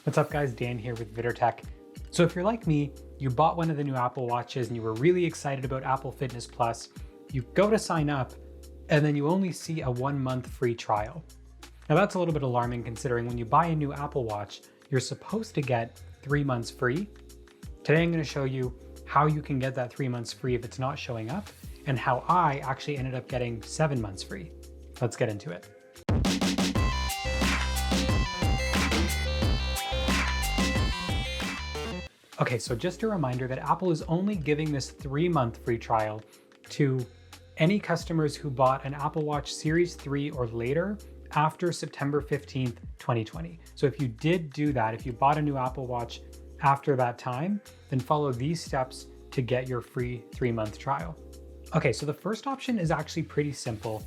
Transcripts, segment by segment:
What's up guys, Dan here with VitterTech. So if you're like me, you bought one of the new Apple Watches and you were really excited about Apple Fitness Plus, you go to sign up and then you only see a 1 month free trial. Now that's a little bit alarming considering when you buy a new Apple Watch, you're supposed to get 3 months free. Today I'm going to show you how you can get that 3 months free if it's not showing up and how I actually ended up getting 7 months free. Let's get into it. Okay, so just a reminder that Apple is only giving this 3 month free trial to any customers who bought an Apple Watch Series 3 or later after September 15th, 2020. So if you did do that, if you bought a new Apple Watch after that time, then follow these steps to get your free 3 month trial. Okay, so the first option is actually pretty simple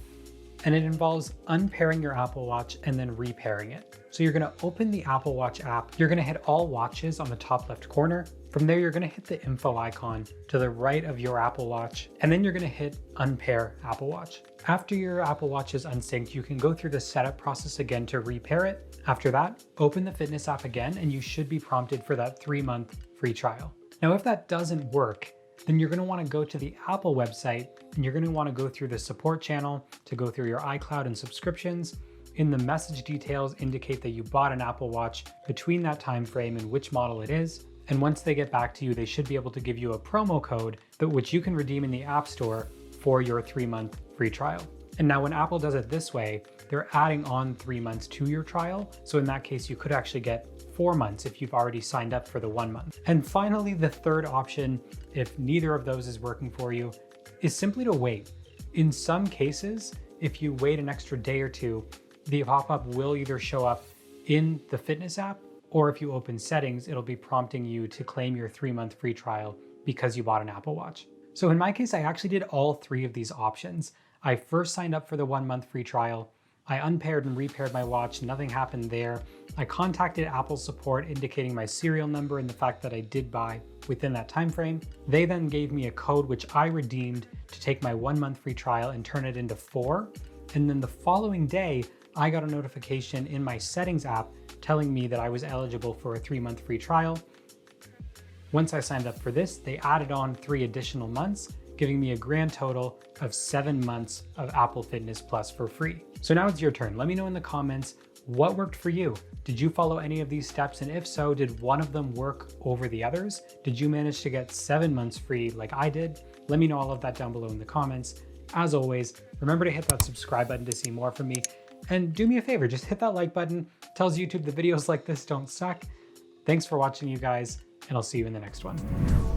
and it involves unpairing your Apple Watch and then repairing it. So you're gonna open the Apple Watch app, you're gonna hit all watches on the top left corner. From there, you're gonna hit the info icon to the right of your Apple Watch, and then you're gonna hit unpair Apple Watch. After your Apple Watch is unsynced, you can go through the setup process again to repair it. After that, open the fitness app again, and you should be prompted for that 3 month free trial. Now, if that doesn't work, then you're gonna wanna go to the Apple website and you're gonna wanna go through the support channel to go through your iCloud and subscriptions. In the message details, indicate that you bought an Apple Watch between that time frame and which model it is. And once they get back to you, they should be able to give you a promo code which you can redeem in the App Store for your 3 month free trial. And now when Apple does it this way, they're adding on 3 months to your trial. So in that case, you could actually get 4 months if you've already signed up for the 1 month. And finally, the third option, if neither of those is working for you, is simply to wait. In some cases, if you wait an extra day or two, the pop-up will either show up in the fitness app, or if you open settings, it'll be prompting you to claim your 3 month free trial because you bought an Apple Watch. So in my case, I actually did all three of these options. I first signed up for the 1 month free trial. I unpaired and repaired my watch, nothing happened there. I contacted Apple support indicating my serial number and the fact that I did buy within that time frame. They then gave me a code which I redeemed to take my 1 month free trial and turn it into 4. And then the following day, I got a notification in my settings app telling me that I was eligible for a 3 month free trial. Once I signed up for this, they added on 3 additional months, giving me a grand total of 7 months of Apple Fitness Plus for free. So now it's your turn. Let me know in the comments what worked for you. Did you follow any of these steps? And if so, did one of them work over the others? Did you manage to get 7 months free like I did? Let me know all of that down below in the comments. As always, remember to hit that subscribe button to see more from me. And do me a favor, just hit that like button. It tells YouTube the videos like this don't suck. Thanks for watching, you guys, and I'll see you in the next one.